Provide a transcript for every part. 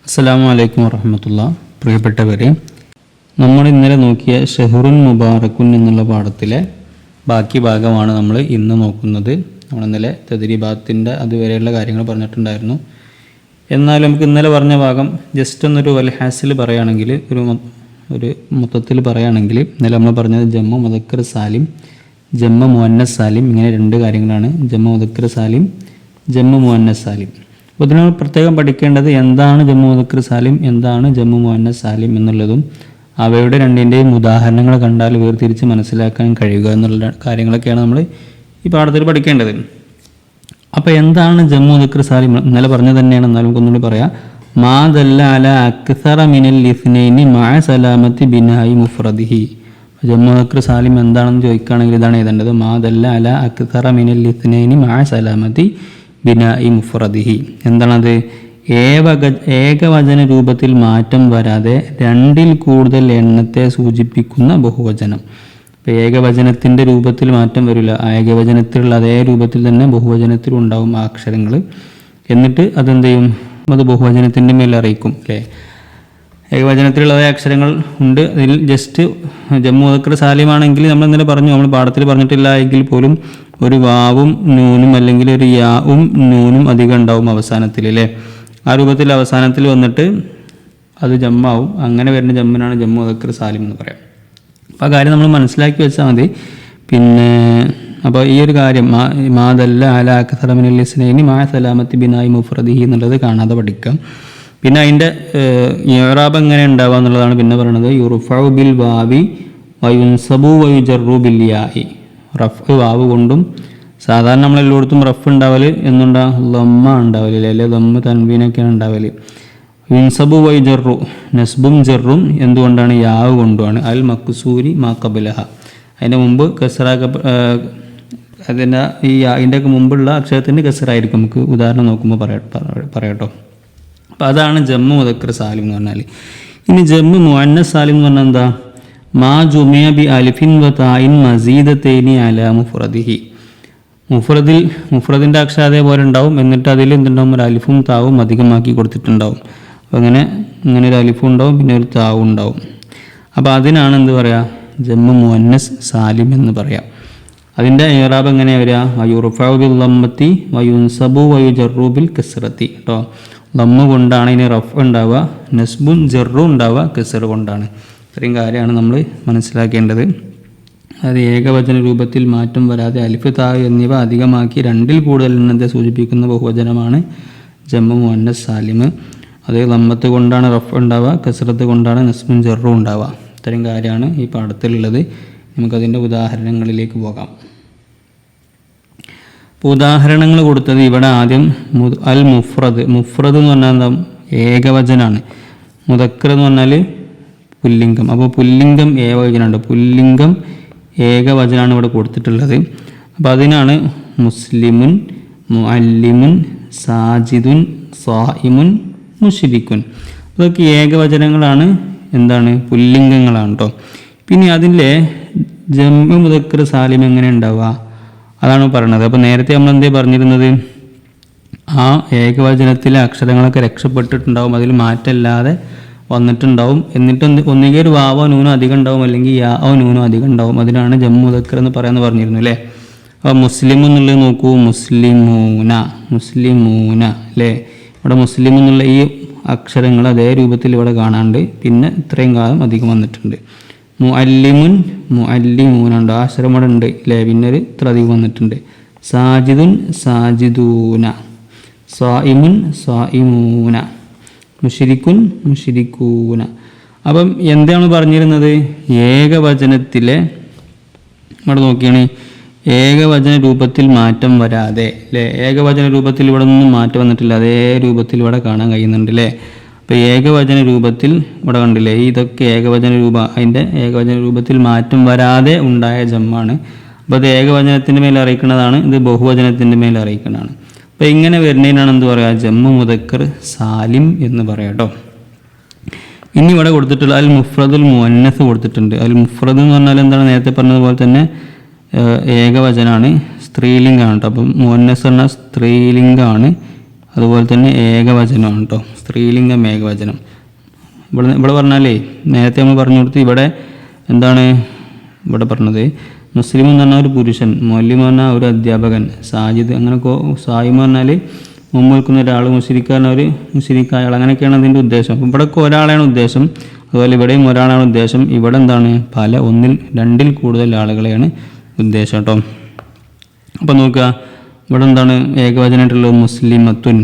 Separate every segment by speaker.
Speaker 1: അസ്സലാമു അലൈക്കും വറഹ്മത്തുള്ളാഹി. പ്രിയപ്പെട്ടവരെ, നമ്മൾ ഇന്നലെ നോക്കിയ ഷഹ്റുൻ മുബാറക്കുൻ എന്നുള്ള പാഠത്തിലെ ബാക്കി ഭാഗമാണ് നമ്മൾ ഇന്ന് നോക്കുന്നത്. നമ്മൾ ഇന്നലെ തദ്രീബാത്തിൻ്റെ അതുവരെയുള്ള കാര്യങ്ങൾ പറഞ്ഞിട്ടുണ്ടായിരുന്നു. എന്നാൽ നമുക്ക് ഇന്നലെ പറഞ്ഞ ഭാഗം ജസ്റ്റ് ഒന്നൊരു വൽഹാസിൽ പറയുകയാണെങ്കിൽ, ഒരു മൊത്തത്തിൽ പറയുകയാണെങ്കിൽ, ഇന്നലെ നമ്മൾ പറഞ്ഞത് ജമ്മു മുദക്കർ സാലിം, ജമ്മു മുഅന്നസ് സാലിം, ഇങ്ങനെ രണ്ട് കാര്യങ്ങളാണ്. ജമ്മു മുദക്കർ സാലിം, ജമ്മു മുഅന്നസ് സാലിം. അപ്പോൾ ഇതിന് പ്രത്യേകം പഠിക്കേണ്ടത് എന്താണ് ജമ്മു മുദക്കർ സാലിം, എന്താണ് ജമ്മു മുഅന്നസ് സാലിം എന്നുള്ളതും അവയുടെ രണ്ടിൻ്റെയും ഉദാഹരണങ്ങൾ കണ്ടാൽ വേർതിരിച്ച് മനസ്സിലാക്കാൻ കഴിയുക എന്നുള്ള കാര്യങ്ങളൊക്കെയാണ് നമ്മൾ ഈ പാഠത്തിൽ പഠിക്കേണ്ടത്. അപ്പോൾ എന്താണ് ജമ്മു മുദക്കർ സാലിം? ഇന്നലെ പറഞ്ഞത് തന്നെയാണ്, എന്നാലും നമുക്കൊന്നുകൂടി പറയാം. മാ ദല്ല അല അക്സറ മിനൽ ഇസ്നൈനി മഅ സലാമത്തി ബിനായി മുഫ്രദിഹി. ജമ്മു മുദക്കർ സാലിം എന്താണെന്ന് ചോദിക്കുകയാണെങ്കിൽ ഇതാണ് എഴുതേണ്ടത്. മാ ദല്ല അല അക്സറ മിനൽ ഇസ്നൈനി മഅ സലാമത്തി ബിനായി മുഫ്രദിഹി. എന്താണത്? ഏകവചന രൂപത്തിൽ മാറ്റം വരാതെ രണ്ടിൽ കൂടുതൽ എണ്ണത്തെ സൂചിപ്പിക്കുന്ന ബഹുവചനം. ഇപ്പോൾ ഏകവചനത്തിൻ്റെ രൂപത്തിൽ മാറ്റം വരില്ല, ഏകവചനത്തിലുള്ള അതേ രൂപത്തിൽ തന്നെ ബഹുവചനത്തിൽ ഉണ്ടാവും ആ അക്ഷരങ്ങൾ. എന്നിട്ട് അതെന്ത് ചെയ്യും? അത് ബഹുവചനത്തിൻ്റെ മേൽ അറിയിക്കും. അല്ലേ? ഏകവചനത്തിലുള്ള അതേ അക്ഷരങ്ങൾ ഉണ്ട്. അതിൽ ജസ്റ്റ് ജമ്മു മുദക്കർ സാലിമാണെങ്കിൽ നമ്മൾ ഇന്നലെ പറഞ്ഞു, നമ്മൾ പാഠത്തിൽ പറഞ്ഞിട്ടില്ല എങ്കിൽ പോലും ഒരു വാവും നൂനും അല്ലെങ്കിൽ ഒരു യാവും നൂനും അധികം ഉണ്ടാവും അവസാനത്തിൽ. അല്ലേ? ആ രൂപത്തിൽ അവസാനത്തിൽ വന്നിട്ട് അത് ജമ്മാവും. അങ്ങനെ വരുന്ന ജമ്മിനാണ് ജമ്മു മുദക്കർ സാലിം എന്ന് പറയാം. അപ്പോൾ ആ കാര്യം നമ്മൾ മനസ്സിലാക്കി വെച്ചാൽ മതി. പിന്നെ അപ്പോൾ ഈ ഒരു കാര്യം മാദല്ല അല അക്സറ മിനൽ ഇസ്നൈനി മഅ സലാമത്തി ബിനായി മുഫ്രദിഹി എന്നുള്ളത് കാണാതെ പഠിക്കാം. പിന്നെ അതിൻ്റെ ഇഅ്റാബ് എങ്ങനെ ഉണ്ടാവുക എന്നുള്ളതാണ് പിന്നെ പറയുന്നത്. യുർഫഉ ബിൽ വാവി വയുൻസബു വയുജറു ബിൽ യാഇ. റഫ് വാവ് കൊണ്ടും, സാധാരണ നമ്മളെല്ലായിടത്തും റഫ് ഉണ്ടാവൽ എന്നുണ്ടാ ലമ്മ ഉണ്ടാവലില്ല, അല്ലെ ലമ്മ തൻവീനൊക്കെയാണ് ഉണ്ടാവൽ. യുൻസബു വയുജറു, നസ്ബും ജറും എന്തുകൊണ്ടാണ്? യാവ് കൊണ്ടുമാണ്. അൽ മക്സൂരി മാ ഖബലഹ, അതിൻ്റെ മുമ്പ് കസറാക്ക, അതിൻ്റെ ഈ അതിൻ്റെയൊക്കെ മുമ്പുള്ള അക്ഷരത്തിൻ്റെ കസറായിരിക്കും. നമുക്ക് ഉദാഹരണം നോക്കുമ്പോൾ പറയാട്ടോ. അപ്പോൾ അതാണ് ജമ്മു മുദക്കർ സാലിം എന്ന് പറഞ്ഞാൽ. ഇനി ജമ്മു മുഅന്നസ് സാലിം എന്ന് പറഞ്ഞാൽ എന്താ? മാ ജുമിഅ ബി അലിഫിൻ വ തായിൻ മസീദതൈനി അലാ മുഫ്രദിഹി. മുഫ്രദിൻ്റെ അക്ഷരം അതേപോലെ ഉണ്ടാവും, എന്നിട്ട് അതിൽ എന്തുണ്ടാവും? ഒരു അലിഫും താവും അധികമാക്കി കൊടുത്തിട്ടുണ്ടാവും. അപ്പോൾ ഇങ്ങനെ ഒരു അലിഫും ഉണ്ടാവും, പിന്നെ ഒരു താവും ഉണ്ടാവും. അപ്പോൾ അതിനാണ് എന്ത് പറയുക? ജമ്മു മുഅന്നസ് സാലിം എന്ന് പറയാം. അതിൻ്റെ ഇഅ്റാബ് എങ്ങനെ വരിക? വയുർഫഉ ബിൽ ലമ്മത്തി വയുൻസബു വയുജറു ബിൽ കസ്റത്തി. കേട്ടോ, ലമ്മ കൊണ്ടാണ് ഇതിന് റഫ് ഉണ്ടാവുക, നസ്ബും ജറും ഉണ്ടാവുക കസർ കൊണ്ടാണ്. ഇത്രയും കാര്യമാണ് നമ്മൾ മനസ്സിലാക്കേണ്ടത്. അത് ഏകവചന രൂപത്തിൽ മാറ്റം വരാതെ അലിഫ് താ എന്നിവ അധികമാക്കി രണ്ടിൽ കൂടുതൽ എണ്ണത്തെ സൂചിപ്പിക്കുന്ന ബഹുവചനമാണ് ജമ്മു മുഅന്നസ് സാലിം. അത് ലമ്മത്ത് കൊണ്ടാണ് റഫ് ഉണ്ടാവുക, കസറത്ത് കൊണ്ടാണ് നസ്ബും ജറും ഉണ്ടാവുക. ഇത്രയും കാര്യമാണ് ഈ പാഠത്തിലുള്ളത്. നമുക്കതിൻ്റെ ഉദാഹരണങ്ങളിലേക്ക് പോകാം. ഉദാഹരണങ്ങൾ കൊടുത്തത് ഇവിടെ ആദ്യം അൽ മുഫ്രദ്. മുഫ്രദ് എന്ന് പറഞ്ഞാൽ എന്താ? ഏകവചനാണ്. മുദക്കർ എന്ന് പറഞ്ഞാൽ പുല്ലിംഗം. അപ്പോൾ പുല്ലിംഗം ഏകവചനമുണ്ട്. പുല്ലിംഗം ഏകവചനാണ് ഇവിടെ കൊടുത്തിട്ടുള്ളത്. അപ്പോൾ അതിനാണ് മുസ്ലിമുൻ, മുഅല്ലിമുൻ, സാജിദുൻ, സായിമുൻ, മുശ്രിക്കുൻ. അതൊക്കെ ഏകവചനങ്ങളാണ്. എന്താണ്? പുല്ലിംഗങ്ങളാണ് കേട്ടോ. പിന്നെ അതിലെ ജമ്മു മുദക്കർ സാലിം എങ്ങനെ ഉണ്ടാവുക അതാണ് പറയുന്നത്. അപ്പോൾ നേരത്തെ നമ്മൾ എന്തേ പറഞ്ഞിരുന്നത്? ആ ഏകവചനത്തിലെ അക്ഷരങ്ങളൊക്കെ രക്ഷപ്പെട്ടിട്ടുണ്ടാവും, അതിൽ മാറ്റമില്ലാതെ വന്നിട്ടുണ്ടാവും. എന്നിട്ട് ഒന്നുകിൽ ഒരു വാവോ നൂനോ അധികം ഉണ്ടാവും, അല്ലെങ്കിൽ യാവോ നൂനോ അധികം ഉണ്ടാവും. അതിനാണ് ജമ്മു മുദക്കർ എന്ന് പറയാമെന്ന് പറഞ്ഞിരുന്നു. അല്ലേ? അപ്പോൾ മുസ്ലിം എന്നുള്ളത് നോക്കൂ, മുസ്ലിമൂന, മുസ്ലിമൂന. അല്ലേ? ഇവിടെ മുസ്ലിം എന്നുള്ള ഈ അക്ഷരങ്ങൾ അതേ രൂപത്തിൽ ഇവിടെ കാണാണ്ട് പിന്നെ ഇത്രയും കാലം അധികം വന്നിട്ടുണ്ട്. മുഅല്ലിമുൻ, മുഅല്ലിമൂനുണ്ട്, ആ അക്ഷരം ഇവിടെ ഉണ്ട്. അല്ലേ? പിന്നെ ഒരു ഇത്ര അധികം വന്നിട്ടുണ്ട്. സാജിദുൻ, സാജിദൂന, സായിമുൻ, സായിമൂന, മുശ്രിക്കുൻ, മുശ്രിക്കൂന. അപ്പം എന്താണ് പറഞ്ഞിരുന്നത്? ഏകവചനത്തിലെ ഇവിടെ നോക്കിയാണ്, ഏകവചന രൂപത്തിൽ മാറ്റം വരാതെ. അല്ലേ? ഏകവചന രൂപത്തിൽ ഇവിടെ ഒന്നും മാറ്റം വന്നിട്ടില്ല, അതേ രൂപത്തിൽ ഇവിടെ കാണാൻ കഴിയുന്നുണ്ട്. അല്ലേ? അപ്പോൾ ഏകവചന രൂപത്തിൽ ഇവിടെ കണ്ടില്ലേ, ഇതൊക്കെ ഏകവചന അതിൻ്റെ ഏകവചന രൂപത്തിൽ മാറ്റം വരാതെ ഉണ്ടായ ജമ്മാണ്. അപ്പോൾ അത് ഏകവചനത്തിൻ്റെ മേലെ അറിയിക്കുന്നതാണ്, ഇത് ബഹുവചനത്തിൻ്റെ മേലെ അറിയിക്കുന്നതാണ്. അപ്പോൾ ഇങ്ങനെ വരുന്നതിനാണ് എന്ത് പറയുക? ജമ്മു മുദക്കർ സാലിം എന്ന് പറയാം കേട്ടോ. ഇനി ഇവിടെ കൊടുത്തിട്ടുള്ള അൽ മുഫ്രദുൽ മുഅന്നസ് കൊടുത്തിട്ടുണ്ട്. അൽ മുഫ്രദ് എന്ന് പറഞ്ഞാൽ എന്താണ്? നേരത്തെ പറഞ്ഞതുപോലെ തന്നെ ഏകവചനാണ്, സ്ത്രീലിംഗമാണ് കേട്ടോ. അപ്പം മുഅന്നസ് പറഞ്ഞാൽ സ്ത്രീലിംഗമാണ്, അതുപോലെ തന്നെ ഏകവചനമാണ് കേട്ടോ, സ്ത്രീലിംഗം ഏകവചനം. ഇവിടെ പറഞ്ഞാലേ നേരത്തെ നമ്മൾ പറഞ്ഞു കൊടുത്ത് ഇവിടെ എന്താണ് ഇവിടെ പറഞ്ഞത്, മുസ്ലിം എന്ന് പറഞ്ഞാൽ ഒരു പുരുഷൻ, മൊല്ലിം എന്ന് പറഞ്ഞാൽ ഒരു അധ്യാപകൻ, സാജിദ് അങ്ങനെ സായിം പറഞ്ഞാൽ മുമ്പ് നിൽക്കുന്ന ഒരാൾ, മുശ്രിക്കാരൻ ഒരു മുശ്രിക്കായ ആൾ, അങ്ങനെയൊക്കെയാണ് അതിൻ്റെ ഉദ്ദേശം. അപ്പം ഇവിടെയൊക്കെ ഒരാളാണ് ഉദ്ദേശം, അതുപോലെ ഇവിടെയും ഒരാളാണ് ഉദ്ദേശം. ഇവിടെ എന്താണ് രണ്ടിൽ കൂടുതൽ ആളുകളെയാണ് ഉദ്ദേശം കേട്ടോ. അപ്പം നോക്കുക, ഇവിടെ എന്താണ് ഏകവചനമായിട്ടുള്ളത്, മുസ്ലിമത്തുൻ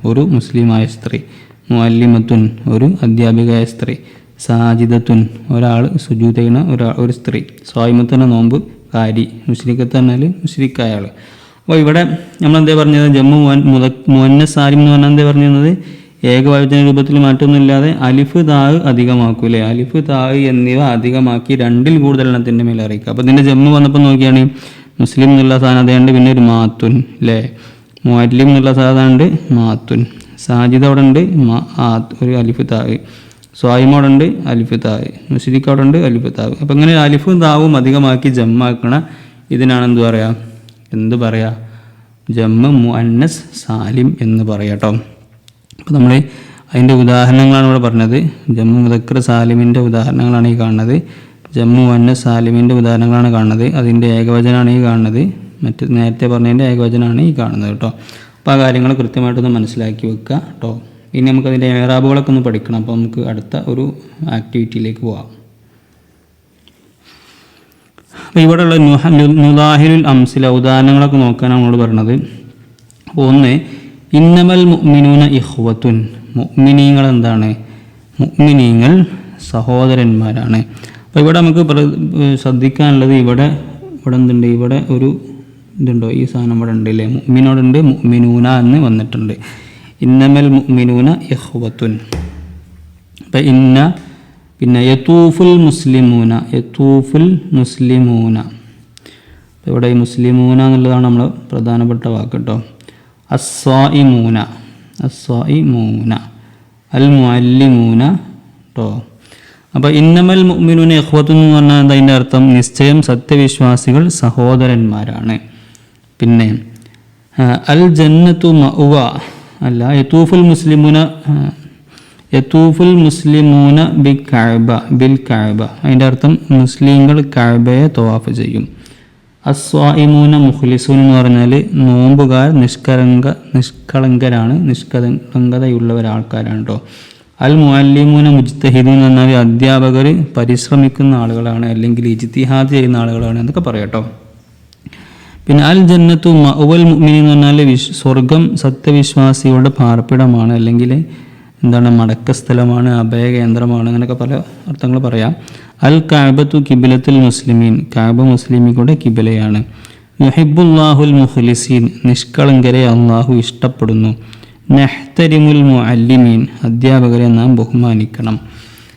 Speaker 1: ഒരു മുസ്ലിമായ സ്ത്രീ, മുഅല്ലിമത്തുൻ ഒരു അധ്യാപികയായ സ്ത്രീ, സാജിദത്തുൻ ഒരാൾ സുജൂദ് ചെയ്യുന്ന ഒരു സ്ത്രീ, സ്വായിമത്തുന നോമ്പ് കാരി, മുശ്രിക്കത്ത് പറഞ്ഞാൽ മുശ്രിക്കായ ആൾ. അപ്പോൾ ഇവിടെ നമ്മളെന്താ പറഞ്ഞത്, ജമ്മു മുഅന്നസ് സാലിം എന്ന് പറഞ്ഞാൽ എന്താ പറഞ്ഞിരുന്നത്, ഏകവചന രൂപത്തിൽ മാറ്റമൊന്നുമില്ലാതെ അലിഫ് താഴ് അധികമാക്കൂലേ, അലിഫ് താഴ് എന്നിവ അധികമാക്കി രണ്ടിൽ കൂടുതൽ എണ്ണത്തിൻ്റെ മേലെ അറിയിക്കുക. അപ്പോൾ ഇതിൻ്റെ ജമ്മു വന്നപ്പോൾ നോക്കിയാണ് മുസ്ലിം എന്നുള്ള സാധനം അതേണ്ട്, പിന്നെ ഒരു മാത്തുൻ അല്ലേ, മുഅല്ലിം എന്നുള്ള സാധനം ഉണ്ട് മാത്തുൻ, സാജിദ് അവിടെ ഉണ്ട് ഒരു അലിഫ് താഴ്, സ്വായിമോടെ ഉണ്ട് അലിഫ് താഴ്, മുശ്രിക്ക് അവിടെ ഉണ്ട് അലിഫ് താഴ്. അപ്പം ഇങ്ങനെ അലിഫും താവും അധികമാക്കി ജമ്മാക്കണ ഇതിനാണ് എന്ത് പറയുക, ജമ്മ് മുഅന്നസ് സാലിം എന്ന് പറയാം കേട്ടോ. അപ്പോൾ നമ്മൾ അതിൻ്റെ ഉദാഹരണങ്ങളാണ് ഇവിടെ പറഞ്ഞത്. ജമ്മു മുദക്കർ സാലിമിൻ്റെ ഉദാഹരണങ്ങളാണ് ഈ കാണുന്നത്, ജമ്മു മുഅന്നസ് സാലിമിൻ്റെ ഉദാഹരണങ്ങളാണ് കാണുന്നത്, അതിൻ്റെ ഏകവചനമാണ് ഈ കാണുന്നത്, നേരത്തെ പറഞ്ഞതിൻ്റെ ഏകവചനമാണ് ഈ കാണുന്നത് കേട്ടോ. അപ്പോൾ ആ കാര്യങ്ങൾ കൃത്യമായിട്ടൊന്ന് മനസ്സിലാക്കി വെക്കുക കേട്ടോ. ഇനി നമുക്കതിൻ്റെ ഏറാബുകളൊക്കെ ഒന്ന് പഠിക്കണം. അപ്പോൾ നമുക്ക് അടുത്ത ഒരു ആക്ടിവിറ്റിയിലേക്ക് പോകാം. അപ്പോൾ ഇവിടെയുള്ള നുദാഹിലുൽ അംസില ഉദാഹരണങ്ങളൊക്കെ നോക്കാനാണ് നമ്മളോട് പറഞ്ഞത്. അപ്പോൾ ഒന്ന്, ഇന്നമൽ മുഅ്മിനൂന ഇഖ്വത്തുൻ, മുഅ്മിനീങ്ങൾ എന്താണ്, മുഅ്മിനീങ്ങൾ സഹോദരന്മാരാണ്. അപ്പോൾ ഇവിടെ നമുക്ക് ശ്രദ്ധിക്കാനുള്ളത്, ഇവിടെ എന്തുണ്ട്, ഇവിടെ ഒരു ഇതുണ്ടോ, ഈ സാധനം ഇവിടെ ഉണ്ട് അല്ലേ, മുഅ്മിനോടുണ്ട്, മുഅ്മിനൂന എന്ന് വന്നിട്ടുണ്ട്. ഇന്നമൽ മുഅ്മിനൂന ഇഖ്വത്തുൻ. അപ്പം പിന്നെ യതൂഫുൽ മുസ്ലിമൂന, ഇവിടെ ഈ മുസ്ലിമൂന എന്നുള്ളതാണ് നമ്മൾ പ്രധാനപ്പെട്ട വാക്ക് കേട്ടോ. അസ്സായിമൂന, അൽ മുഅല്ലിമൂന കേട്ടോ. അപ്പോൾ ഇന്നമൽ മുഅ്മിനൂന ഇഖ്വത്തുൻ എന്ന് പറഞ്ഞാൽ എന്താ അതിൻ്റെ അർത്ഥം, നിശ്ചയം സത്യവിശ്വാസികൾ സഹോദരന്മാരാണ്. പിന്നെ അൽ ജന്നത്തു മഅ്വ അല്ല, യതൂഫുൽ മുസ്ലിമൂന ബിൽ കഅബ, അതിൻ്റെ അർത്ഥം മുസ്ലിങ്ങൾ കഅബയെ തവാഫ് ചെയ്യും. അസ്വായിമൂന മുഖ്ലിസൂൻ എന്ന് പറഞ്ഞാൽ നോമ്പുകാർ നിഷ്കളങ്കരാണ്, നിഷ്കളങ്കതയുള്ള ആൾക്കാരാണ് കേട്ടോ. അൽ മുഅല്ലിമൂന മുജ്തഹിദൂൻ എന്ന് പറഞ്ഞാൽ അധ്യാപകർ പരിശ്രമിക്കുന്ന ആളുകളാണ്, അല്ലെങ്കിൽ ഇജ്തിഹാദ് ചെയ്യുന്ന ആളുകളാണ് എന്നൊക്കെ പറയാം കേട്ടോ. പിന്നെ അൽ ജന്നത്തു മഅ്വൽ മുഅ്മിനീൻ എന്ന് പറഞ്ഞാൽ സ്വർഗം സത്യവിശ്വാസികളുടെ പാർപ്പിടമാണ്, അല്ലെങ്കിൽ എന്താണ് മടക്ക സ്ഥലമാണ്, അഭയകേന്ദ്രമാണ്, അങ്ങനെയൊക്കെ പല അർത്ഥങ്ങൾ പറയാം. അൽ കഅബത്തു കിബിലത്തുൽ മുസ്ലിമീൻ, കഅബ മുസ്ലിമികളുടെ കിബിലയാണ്. യുഹിബ്ബുല്ലാഹുൽ മുഖ്ലിസീൻ, നിഷ്കളങ്കരെ അള്ളാഹു ഇഷ്ടപ്പെടുന്നു. നഹ്തരിമുൽ മുഅല്ലിമീൻ, അധ്യാപകരെ നാം ബഹുമാനിക്കണം.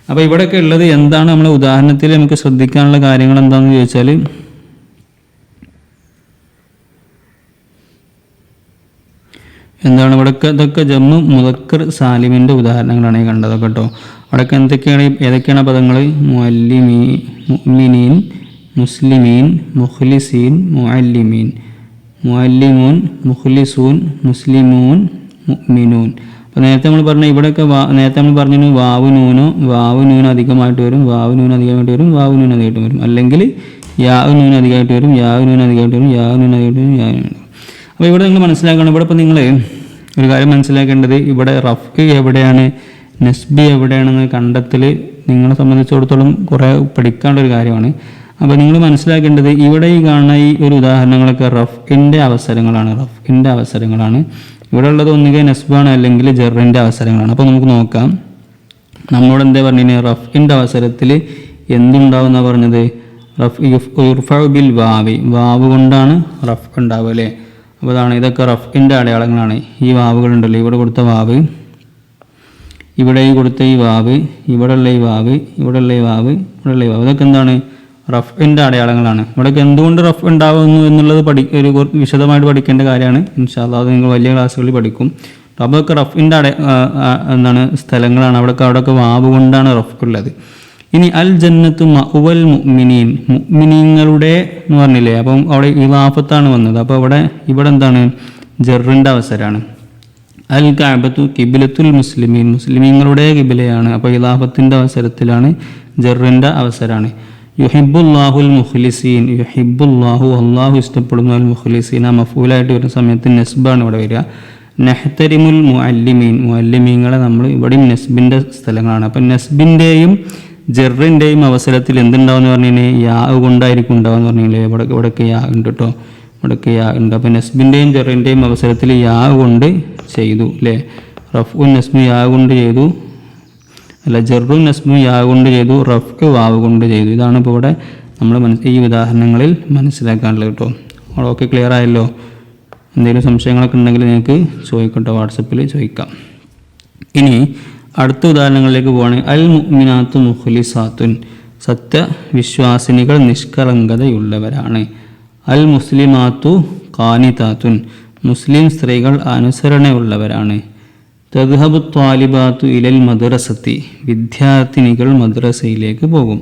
Speaker 1: അപ്പോൾ ഇവിടെയൊക്കെ ഉള്ളത് എന്താണ്, നമ്മളെ ഉദാഹരണത്തിൽ നമുക്ക് ശ്രദ്ധിക്കാനുള്ള കാര്യങ്ങൾ എന്താണെന്ന് ചോദിച്ചാൽ, എന്താണ് ഇവിടെയൊക്കെ ഇതൊക്കെ ജമ്മു മുദക്കർ സാലിമിൻ്റെ ഉദാഹരണങ്ങളാണ് ഈ കണ്ടതൊക്കെ കേട്ടോ. അവിടെയൊക്കെ ഏതൊക്കെയാണ് പദങ്ങൾ, മുഅ്മിനീൻ, മുസ്ലിമീൻ, മുഖ്ലിസീൻ, മുഅല്ലിമീൻ, മുഅല്ലിമൂൻ, മുഖ്ലിസൂൻ, മുസ്ലിമൂൻ, മുഅ്മിനൂൻ. അപ്പോൾ നേരത്തെ നമ്മൾ പറഞ്ഞ ഇവിടെയൊക്കെ നേരത്തെ നമ്മൾ പറഞ്ഞു വാവ് നൂൻ അധികമായിട്ട് വരും, വാവ് നൂൻ അധികമായിട്ട് വരും, അല്ലെങ്കിൽ യാ നൂൻ അധികമായിട്ട് വരും, യാ നൂൻ അധികമായിട്ട് വരും. അപ്പോൾ ഇവിടെ നിങ്ങൾ മനസ്സിലാക്കണം, ഇവിടെ ഇപ്പോൾ നിങ്ങൾ ഒരു കാര്യം മനസ്സിലാക്കേണ്ടത്, ഇവിടെ റഫ് എവിടെയാണ്, നസ്ബി എവിടെയാണെന്ന് കണ്ടെത്തൽ നിങ്ങളെ സംബന്ധിച്ചിടത്തോളം കുറേ പഠിക്കേണ്ട ഒരു കാര്യമാണ്. അപ്പോൾ നിങ്ങൾ മനസ്സിലാക്കേണ്ടത്, ഇവിടെ ഈ കാണുന്ന ഈ ഒരു ഉദാഹരണങ്ങളൊക്കെ റഫിൻ്റെ അവസരങ്ങളാണ്. ഇവിടെ ഉള്ളത് ഒന്നുകിൽ നസ്ബാണ്, അല്ലെങ്കിൽ ജറിൻ്റെ അവസരങ്ങളാണ്. അപ്പോൾ നമുക്ക് നോക്കാം, നമ്മളോട് എന്താ പറഞ്ഞത്, റഫിൻ്റെ അവസരത്തിൽ എന്തുണ്ടാവും എന്നാണ് പറഞ്ഞത്, യുർഫഉ ബിൽ വാവ് കൊണ്ടാണ് റഫ് ഉണ്ടാവുക അല്ലേ. അപ്പോൾ അതാണ്, ഇതൊക്കെ റഫിൻ്റെ അടയാളങ്ങളാണ്. ഈ വാവുകളുണ്ടല്ലോ, ഇവിടെ കൊടുത്ത വാവ്, ഇവിടെ കൊടുത്ത ഈ വാവ്, ഇവിടെയുള്ള ഈ വാവ്, ഇവിടെയുള്ള ഈ വാവ്, ഇതൊക്കെ എന്താണ്, റഫിൻ്റെ അടയാളങ്ങളാണ്. ഇവിടെയൊക്കെ എന്തുകൊണ്ട് റഫ് ഉണ്ടാവുന്നു എന്നുള്ളത് ഒരു വിശദമായിട്ട് പഠിക്കേണ്ട കാര്യമാണ്. ഇൻഷാ അല്ലാഹ് അത് നിങ്ങൾ വലിയ ക്ലാസ്സുകളിൽ പഠിക്കും. അപ്പോൾ അതൊക്കെ റഫിൻ്റെ സ്ഥലങ്ങളാണ്. അവിടെയൊക്കെ വാവ് കൊണ്ടാണ് റഫ് ഉള്ളത്. ഇനി അൽ ജന്നത്തു മഅ്വൽ മുഅ്മിനീൻ, മുഅ്മിനീങ്ങളുടെ എന്ന് പറഞ്ഞില്ലേ, അപ്പം അവിടെ ഇളാഫത്താണ് വന്നത്. അപ്പോൾ ഇവിടെ എന്താണ്, ജറിൻ്റെ അവസരമാണ്. അൽ കഅബത്തു കിബിലത്തുൽ മുസ്ലിമീൻ, മുസ്ലിമീങ്ങളുടെ കിബിലയാണ്. അപ്പോൾ ഇലാഫത്തിൻ്റെ അവസരത്തിലാണ്, ജറിൻ്റെ അവസരമാണ്. യുഹിബുല്ലാഹുൽ മുഖ്ലിസീൻ, യുഹിബുല്ലാഹു അള്ളാഹു ഇഷ്ടപ്പെടുന്നു, അൽ മുഖ്ലിസീൻ ആ മഫൂലായിട്ട് വരുന്ന സമയത്ത് നെസ്ബാണ് ഇവിടെ വരിക. നെഹ്തരിമുൽ മുഅല്ലിമീൻ, മുഅല്ലിമീങ്ങളെ നമ്മൾ ഇവിടെയും നെസ്ബിൻ്റെ സ്ഥലങ്ങളാണ്. അപ്പം നെസ്ബിൻ്റെയും ജറിൻ്റെയും അവസരത്തിൽ എന്തുണ്ടാവുമെന്ന് പറഞ്ഞു കഴിഞ്ഞാൽ യാ കൊണ്ടായിരിക്കും ഉണ്ടാവുമെന്ന് പറഞ്ഞില്ലേ. ഇവിടേക്ക് യാ ഉണ്ട് കേട്ടോ, ഇവിടേക്ക് യാ ഉണ്ട്. അപ്പം നെസ്ബിൻ്റെയും ജറിൻ്റെയും അവസരത്തിൽ യാ കൊണ്ട് ചെയ്തു അല്ലേ. റഫ്ഉൻ നെസ്ബ് യാ കൊണ്ട് ചെയ്തു, അല്ല ജറും നെസ്ബും യാ കൊണ്ട് ചെയ്തു, റഫ് വാവ് കൊണ്ട് ചെയ്തു. ഇതാണ് ഇപ്പോൾ ഇവിടെ നമ്മൾ ഈ ഉദാഹരണങ്ങളിൽ മനസ്സിലാക്കാനുള്ളത് കേട്ടോ. ഓക്കെ, ക്ലിയർ ആയല്ലോ? എന്തെങ്കിലും സംശയങ്ങളൊക്കെ ഉണ്ടെങ്കിൽ നിങ്ങൾക്ക് ചോദിക്കട്ടോ, വാട്സപ്പിൽ ചോദിക്കാം. ഇനി അടുത്ത ഉദാഹരണങ്ങളിലേക്ക് പോവുകയാണെങ്കിൽ അൽ മുഅ്മിനാത്തു മുഖ്ലിസാത്തുൻ, സത്യവിശ്വാസിനികൾ നിഷ്കളങ്കതയുള്ളവരാണ്. അൽ മുസ്ലിമാത്തു ഖാനിതാത്തുൻ, മുസ്ലിം സ്ത്രീകൾ അനുസരണയുള്ളവരാണ്. തദ്ഹബു ത്വാലിബാത്തു ഇലൽ മദ്രസത്തി, വിദ്യാർത്ഥിനികൾ മദ്രസയിലേക്ക് പോകും.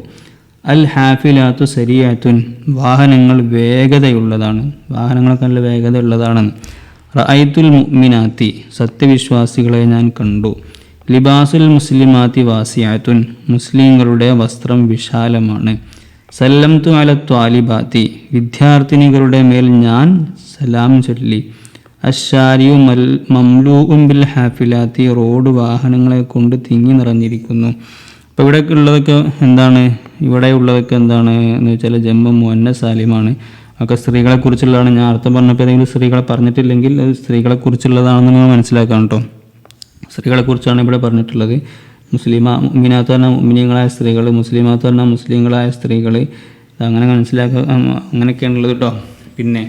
Speaker 1: അൽ ഹാഫിലാത്തു സരിയാത്തുൻ, വാഹനങ്ങൾ വേഗതയുള്ളതാണ്, വാഹനങ്ങളൊക്കെ നല്ല വേഗത ഉള്ളതാണ്. റഅയ്തുൽ മുഅ്മിനാത്തി, സത്യവിശ്വാസികളെ ഞാൻ കണ്ടു. ലിബാസുൽ മുസ്ലിമാത്തി വാസിയാത്തുൻ, മുസ്ലിങ്ങളുടെ വസ്ത്രം വിശാലമാണ്. സല്ലംതു അല ത്വാലിബാത്തി, വിദ്യാർത്ഥിനികളുടെ മേൽ ഞാൻ സലാം ചൊല്ലി. അശാരിയു മംലൂഉം ബിൽ ഹാഫിലാത്തി, റോഡ് വാഹനങ്ങളെ കൊണ്ട് തിങ്ങി നിറഞ്ഞിരിക്കുന്നു. അപ്പോൾ ഇവിടെ ഉള്ളതൊക്കെ എന്താണ്, ഇവിടെ ഉള്ളതൊക്കെ എന്താണ് എന്ന് വെച്ചാൽ ജമ്മു മുഅന്നസ് സാലിമാണ്. ഒക്കെ സ്ത്രീകളെക്കുറിച്ചുള്ളതാണ്. ഞാൻ അർത്ഥം പറഞ്ഞപ്പോൾ ഏതെങ്കിലും സ്ത്രീകളെ പറഞ്ഞിട്ടില്ലെങ്കിൽ അത് സ്ത്രീകളെക്കുറിച്ചുള്ളതാണെന്ന് നിങ്ങൾ മനസ്സിലാക്കാം കേട്ടോ. സ്ത്രീകളെക്കുറിച്ചാണ് ഇവിടെ പറഞ്ഞിട്ടുള്ളത്. മുഅ്മിനാത്ത് പറഞ്ഞാൽ മുഅ്മിനീങ്ങളായ സ്ത്രീകൾ, മുസ്ലിമാത്ത് പറഞ്ഞാൽ മുസ്ലിങ്ങളായ സ്ത്രീകൾ, അങ്ങനെ മനസ്സിലാക്കുക, അങ്ങനെയൊക്കെയാണുള്ളത് കേട്ടോ. പിന്നെ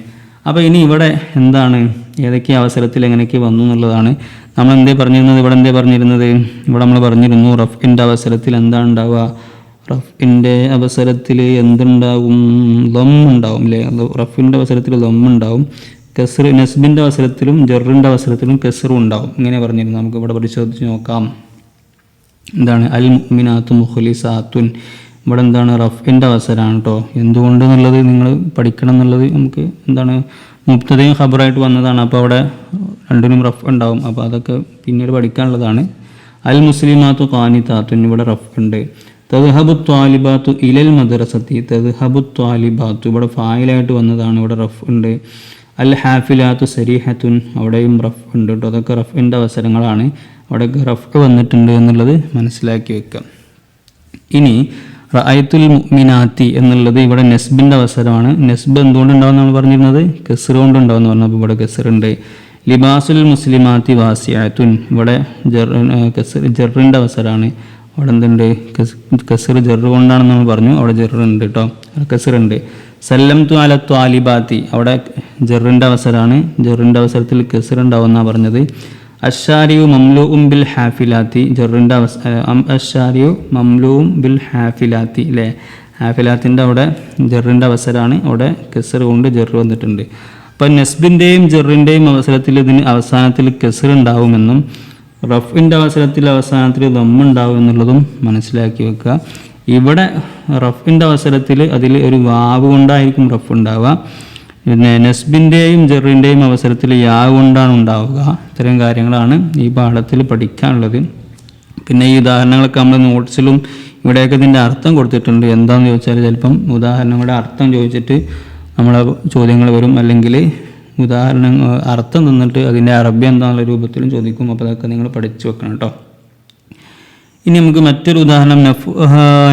Speaker 1: അപ്പോൾ ഇനി ഇവിടെ എന്താണ്, ഏതൊക്കെ അവസരത്തിൽ എങ്ങനെയൊക്കെ വന്നു എന്നുള്ളതാണ് നമ്മൾ എന്തേ പറഞ്ഞിരുന്നത്. ഇവിടെ നമ്മൾ പറഞ്ഞിരുന്നു റഫിൻ്റെ അവസരത്തിൽ എന്താണ് ഉണ്ടാവുക, റഫിൻ്റെ അവസരത്തിൽ എന്തുണ്ടാവും, ലം ഉണ്ടാവും അല്ലേ. റഫിൻ്റെ അവസരത്തിൽ ലം ഉണ്ടാവും. കസ്ർ നസ്ബിൻ്റെ അവസരത്തിലും ജറിൻ്റെ അവസരത്തിലും കസ്റും ഉണ്ടാവും. ഇങ്ങനെ പറഞ്ഞിരുന്നു. നമുക്ക് ഇവിടെ പരിശോധിച്ച് നോക്കാം. എന്താണ് അൽ മുഅ്മിനാത്തു മുഖ്ലിസാത്തുൻ, ഇവിടെ എന്താണ് റഫിൻ്റെ അവസരമാണ് കേട്ടോ. എന്തുകൊണ്ട് എന്നുള്ളത് നിങ്ങൾ പഠിക്കണം എന്നുള്ളത് നമുക്ക് എന്താണ് മുബ്തദയും ഖബറായിട്ട് വന്നതാണ്. അപ്പോൾ അവിടെ രണ്ടിനും റഫ് ഉണ്ടാവും. അപ്പോൾ അതൊക്കെ പിന്നീട് പഠിക്കാനുള്ളതാണ്. അൽ മുസ്ലിമാത്തു ഖാനിതാത്തുൻ, ഇവിടെ റഫ് ഉണ്ട്. തദ്ഹബു ത്വാലിബാത്തു ഇലൽ മദ്രസത്തി, തദ്ഹബു ത്വാലിബാത്തു ഇവിടെ ഫായിലായിട്ട് വന്നതാണ്, ഇവിടെ റഫ് ഉണ്ട്. അൽ ഹാഫിലാത്തു സരീഹത്തുൻ, അവിടെയും റഫ് ഉണ്ട് കേട്ടോ. അതൊക്കെ റഫിൻ്റെ അവസരങ്ങളാണ്. അവിടെയൊക്കെ റഫ് വന്നിട്ടുണ്ട് എന്നുള്ളത് മനസ്സിലാക്കി വെക്കാം. ഇനി റഅയ്തുൽ മുഅ്മിനാത്തി എന്നുള്ളത് ഇവിടെ നെസ്ബിൻ്റെ അവസരമാണ്. നെസ്ബ് എന്തുകൊണ്ട് ഉണ്ടാവും നമ്മൾ പറഞ്ഞിരുന്നത്, കസ്ർ കൊണ്ട് ഉണ്ടാവും എന്ന് പറഞ്ഞപ്പോൾ ഇവിടെ കസ്റുണ്ട്. ലിബാസുൽ മുസ്ലിമാത്തി വാസിയാത്തുൻ, ഇവിടെ ജറിൻ്റെ അവസരമാണ്. അവിടെ എന്തുണ്ട്, കസ്ർ ജറ് കൊണ്ടാണെന്ന് നമ്മൾ പറഞ്ഞു, അവിടെ ജറുണ്ട് കേട്ടോ, കസ്റുണ്ട്. സല്ലംതു അല ത്വാലിബാത്തി, അവിടെ ജറിൻ്റെ അവസരമാണ്. ജറിൻ്റെ അവസരത്തിൽ കസ്ർ ഉണ്ടാവുമെന്നാണ് പറഞ്ഞത്. അശാരിയു മംലൂഉം ബിൽ ഹാഫിലാത്തി, ജറിൻ്റെ അശാരിയു മംലൂഉം ബിൽ ഹാഫിലാത്തി അല്ലേ. ഹാഫിലാത്തിൻ്റെ അവിടെ ജറിൻ്റെ അവസരമാണ്, അവിടെ കസ്ർ കൊണ്ട് ജറ് വന്നിട്ടുണ്ട്. അപ്പം നെസ്ബിൻ്റെയും ജറിൻ്റെയും അവസരത്തിൽ ഇതിന് അവസാനത്തിൽ കസ്ർ ഉണ്ടാവുമെന്നും റഫിൻ്റെ അവസരത്തിൽ അവസാനത്തിൽ ദമ്മ് ഉണ്ടാവും എന്നുള്ളതും മനസ്സിലാക്കി വെക്കുക. ഇവിടെ റഫിൻ്റെ അവസരത്തിൽ അതിൽ ഒരു വാവ് കൊണ്ടായിരിക്കും റഫ് ഉണ്ടാവുക. പിന്നെ നെസ്ബിൻ്റെയും ജറിൻ്റെയും അവസരത്തിൽ യാ കൊണ്ടാണ് ഉണ്ടാവുക. ഇത്തരം കാര്യങ്ങളാണ് ഈ പാഠത്തിൽ പഠിക്കാനുള്ളത്. പിന്നെ ഈ ഉദാഹരണങ്ങളൊക്കെ നമ്മൾ നോട്ട്സിലും ഇവിടെയൊക്കെ ഇതിൻ്റെ അർത്ഥം കൊടുത്തിട്ടുണ്ട്. എന്താണെന്ന് ചോദിച്ചാൽ ചിലപ്പം ഉദാഹരണങ്ങളുടെ അർത്ഥം ചോദിച്ചിട്ട് നമ്മളെ ചോദ്യങ്ങൾ വരും, അല്ലെങ്കിൽ ഉദാഹരണം അർത്ഥം തന്നിട്ട് അതിൻ്റെ അറബി എന്താണെന്നുള്ള രൂപത്തിലും ചോദിക്കും. അപ്പോൾ അതൊക്കെ നിങ്ങൾ പഠിച്ചു വെക്കണം കേട്ടോ. ഇനി നമുക്ക് മറ്റൊരു ഉദാഹരണം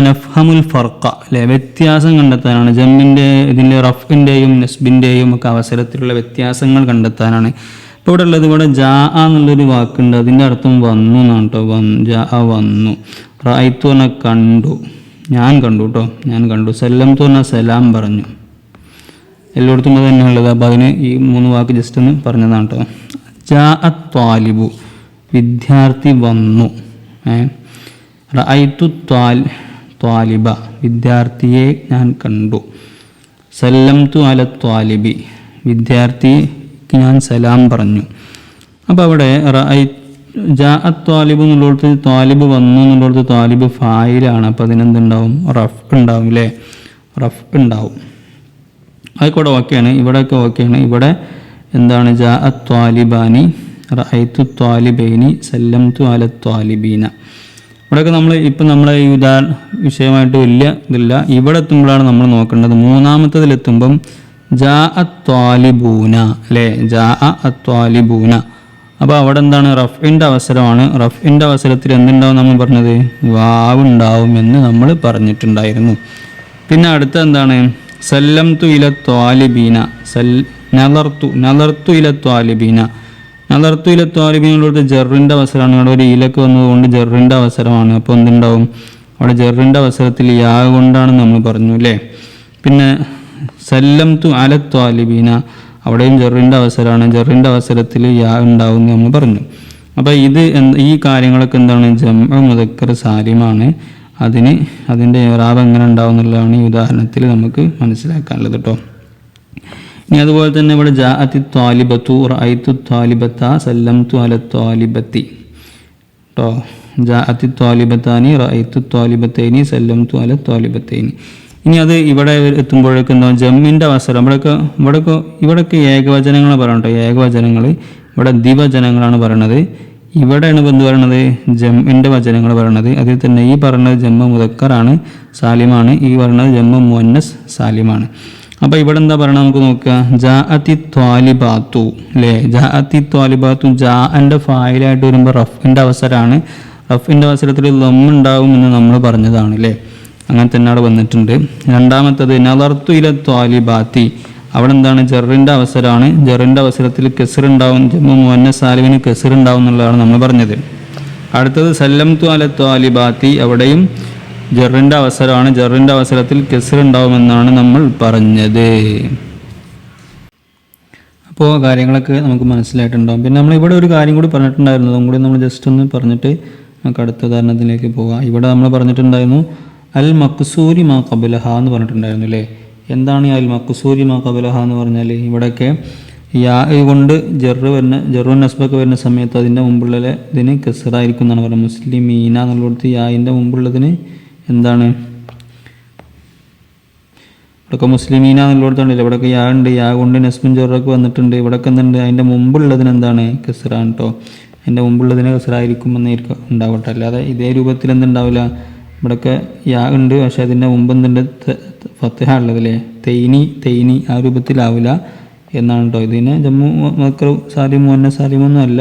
Speaker 1: നഫ്ഹമുൽ ഫർഖ അല്ലേ, വ്യത്യാസം കണ്ടെത്താനാണ്. ജമ്മിൻ്റെ ഇതിൻ്റെ റഫിൻ്റെയും നെസ്ബിൻ്റെയും ഒക്കെ അവസരത്തിലുള്ള വ്യത്യാസങ്ങൾ കണ്ടെത്താനാണ്. ഇപ്പോൾ ഇവിടെ ഉള്ളത്, ഇവിടെ ജാ എന്നുള്ളൊരു വാക്കുണ്ട്, അതിൻ്റെ അർത്ഥം വന്നു എന്നാണ് കേട്ടോ. ജാ വന്നു. റഅയ്തു പറഞ്ഞാൽ കണ്ടു, ഞാൻ കണ്ടു കേട്ടോ, ഞാൻ കണ്ടു. സല്ലംതു പറഞ്ഞാൽ സലാം പറഞ്ഞു. എല്ലായിടത്തും അത് തന്നെയുള്ളത്. അപ്പോൾ അതിന് ഈ 3 വാക്ക് ജസ്റ്റ് ഒന്ന് പറഞ്ഞതാണ് കേട്ടോ. ജാ ത്വാലിബു, വിദ്യാർത്ഥി വന്നു. റഅയ്തു ത്വാലിബ, വിദ്യാർത്ഥിയെ ഞാൻ കണ്ടു. സല്ലംതു അല ത്വാലിബി, വിദ്യാർത്ഥിക്ക് ഞാൻ സലാം പറഞ്ഞു. അപ്പോൾ അവിടെ ജാ ത്വാലിബ് എന്നുള്ളിടത്ത് ത്വാലിബ് വന്നു എന്നുള്ളിടത്ത് ത്വാലിബ് ഫായിലാണ്. അപ്പോൾ അതിനെന്തുണ്ടാവും, റഫ് ഉണ്ടാവും അല്ലേ, റഫ് ഉണ്ടാവും. അതൊക്കെ ഓക്കെയാണ്, ഇവിടെയൊക്കെ ഓക്കെയാണ്. ഇവിടെ എന്താണ് ജാ ത്വാലിബാനി, റഅയ്തു ത്വാലിബൈനി സല്ലംതു അല ത്വാലിബീന. ഇവിടെയൊക്കെ നമ്മൾ ഇപ്പം നമ്മളെ ഈ വിഷയമായിട്ട് വലിയ ഇതില്ല. ഇവിടെ എത്തുമ്പോഴാണ് നമ്മൾ നോക്കേണ്ടത്. മൂന്നാമത്തതിലെത്തുമ്പം ജാ അത്വാലിബൂന അല്ലേ, ജാ അത്വാലിബൂന. അപ്പോൾ അവിടെ എന്താണ്, റഫ്ഇൻ്റെ അവസരമാണ്. റഫ്ഇൻ്റെ അവസരത്തിൽ എന്തുണ്ടാവും നമ്മൾ പറഞ്ഞത്, വാവ് ഉണ്ടാവും എന്ന് നമ്മൾ പറഞ്ഞിട്ടുണ്ടായിരുന്നു. പിന്നെ അടുത്ത എന്താണ്, സല്ലംതു ഇല ത്വാലിബീന, നളർത്തു ഇല ത്വാലിബീന. നളർത്തു ഇല ത്വാലിബീനുള്ളത് ജെറിൻ്റെ അവസരമാണ്. അവിടെ ഒരു ഇലക്ക് വന്നതുകൊണ്ട് ജെറിൻ്റെ അവസരമാണ്. അപ്പോൾ എന്തുണ്ടാവും അവിടെ, ജെറിൻ്റെ അവസരത്തിൽ യാ കൊണ്ടാണ് നമ്മൾ പറഞ്ഞു അല്ലേ. പിന്നെ സല്ലംതു അല ത്വാലിബീന, അവിടെയും ജെറിൻ്റെ അവസരമാണ്. ജെറിൻ്റെ അവസരത്തിൽ യാ ഉണ്ടാവും നമ്മൾ പറഞ്ഞു. അപ്പോൾ ഈ കാര്യങ്ങളൊക്കെ എന്താണ്, ജംഉ മുദക്കർ സാലിമാണ്. അതിൻ്റെ ഇറാബ് എങ്ങനെ ഉണ്ടാവും എന്നുള്ളതാണ് ഈ ഉദാഹരണത്തിൽ നമുക്ക് മനസ്സിലാക്കാനുള്ളത് കേട്ടോ. ഇനി അതുപോലെ തന്നെ ഇവിടെ ജാഅത്തി ത്വാലിബത്തു റഅയ്തു ത്വാലിബത്ത സല്ലംതു അല ത്വാലിബത്തി കേട്ടോ. ജാഅത്തി ത്വാലിബത്താനി റഅയ്തു ത്വാലിബത്തൈനി സല്ലംതു അല ത്വാലിബത്തൈനി. ഇനി അത് ഇവിടെ എത്തുമ്പോഴേക്കും എന്താ, ജമ്മിൻ്റെ അവസരം. ഇവിടെയൊക്കെ ഏകവചനങ്ങളാണ് പറയണത്. ഏകവചനങ്ങൾ ഇവിടെ ദ്വിവചനങ്ങളാണ് പറയണത്. ഇവിടെയാണ് എന്ത് പറയണത്, ജമ്മിൻ്റെ വചനങ്ങൾ പറയണത്. അതിൽ തന്നെ ഈ പറയുന്നത് ജമ്മ മുദക്കറാണ്, സാലിമാണ്. ഈ പറയുന്നത് ജമ്മ മുഅന്നസ് സാലിമാണ്. അപ്പോൾ ഇവിടെ എന്താ പറയണത് നമുക്ക് നോക്കുക. ജാഅത്തി ത്വാലിബാത്തു അല്ലേ, ജാഅത്തി ത്വാലിബാത്തു ജാഅൻ്റെ ഫായിലായിട്ട് വരുമ്പോൾ റഫ്ഇൻ്റെ അവസരമാണ്. റഫ്ഇൻ്റെ അവസരത്തിൽ ലം ഉണ്ടാവും എന്ന് നമ്മൾ പറഞ്ഞതാണ് അല്ലേ. അങ്ങനെ തന്നെ അവിടെ വന്നിട്ടുണ്ട്. രണ്ടാമത്തത് നളർത്തു ഇല ത്വാലിബാത്തി, അവിടെ എന്താണ്, ജെറിൻ്റെ അവസരമാണ്. ജെറിൻ്റെ അവസരത്തിൽ കെസ്റുണ്ടാവും. ജമ്മു മുഅന്നസ് സാലിമിന് കെസ്റുണ്ടാവും എന്നുള്ളതാണ് നമ്മൾ പറഞ്ഞത്. അടുത്തത് സല്ലംതു അല ത്വാലിബാത്തി, അവിടെയും ജെറിൻ്റെ അവസരമാണ്. ജെറിൻ്റെ അവസരത്തിൽ കെസ്റുണ്ടാവുമെന്നാണ് നമ്മൾ പറഞ്ഞത്. അപ്പോൾ കാര്യങ്ങളൊക്കെ നമുക്ക് മനസ്സിലായിട്ടുണ്ടാകും. പിന്നെ നമ്മളിവിടെ ഒരു കാര്യം കൂടി പറഞ്ഞിട്ടുണ്ടായിരുന്നു. അതും കൂടി നമ്മൾ ജസ്റ്റ് ഒന്ന് പറഞ്ഞിട്ട് നമുക്ക് അടുത്ത ഉദാഹരണത്തിലേക്ക് പോകാം. ഇവിടെ നമ്മൾ പറഞ്ഞിട്ടുണ്ടായിരുന്നു അൽ മക്സൂരി മാ ഖബലഹ എന്ന് പറഞ്ഞിട്ടുണ്ടായിരുന്നു അല്ലേ. എന്താണ് ഈ അൽ മക്സൂരി മാ ഖബലഹ എന്ന് പറഞ്ഞാൽ, ഇവിടെയൊക്കെ യാ കൊണ്ട് ജെറു നസ്ബൊക്കെ വരുന്ന സമയത്ത് അതിൻ്റെ മുമ്പുള്ളതിന് കെസറായിരിക്കും എന്നാണ് പറയുന്നത്. മുസ്ലിമീന എന്നുള്ളിടത്ത് യാൻ്റെ മുമ്പുള്ളതിന് എന്താണ്, ഇവിടെയൊക്കെ മുസ്ലിമീന എന്നുള്ളിടത്തുണ്ടല്ലോ. ഇവിടെയൊക്കെ യാ ഉണ്ട്, യാ കൊണ്ട് നസ്ബും ജെറൊക്കെ വന്നിട്ടുണ്ട്. ഇവിടെയൊക്കെ എന്തുണ്ട്, അതിൻ്റെ മുമ്പുള്ളതിന് എന്താണ്, കെസറാണ് കേട്ടോ. അതിൻ്റെ മുമ്പുള്ളതിന് കെസറായിരിക്കും എന്നായിരിക്കും ഉണ്ടാവട്ടെ. അല്ലാതെ ഇതേ രൂപത്തിൽ എന്തുണ്ടാവില്ല. ഇവിടെയൊക്കെ യാ ഉണ്ട്, പക്ഷേ അതിൻ്റെ മുമ്പ് എന്തുണ്ട്, ഫത്ഹ ഉള്ളതല്ലേ, തെയ്നി ആ രൂപത്തിലാവില്ല എന്നാണ് കേട്ടോ. ഇതിന് ജമ്മു മുദക്കർ സാലിം മുഅന്നസ് സാലിമൊന്നും അല്ല.